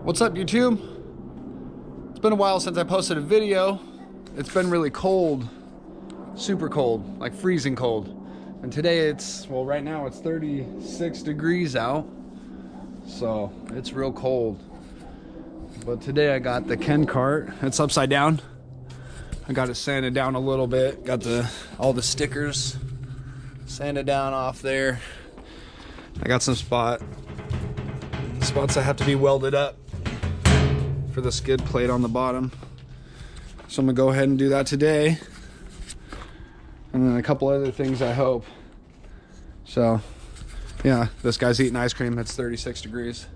What's up, YouTube? It's been a while since I posted a video. It's been really cold, super cold, like freezing cold. And today it's, well, right now it's 36 degrees out, so it's real cold. But today I got the Kart. It's upside down. I got it sanded down a little bit. Got all the stickers sanded down off there. I got some spots that have to be welded up for the skid plate on the bottom. So I'm gonna go ahead and do that today. And then a couple other things, I hope. So yeah, this guy's eating ice cream. It's 36 degrees.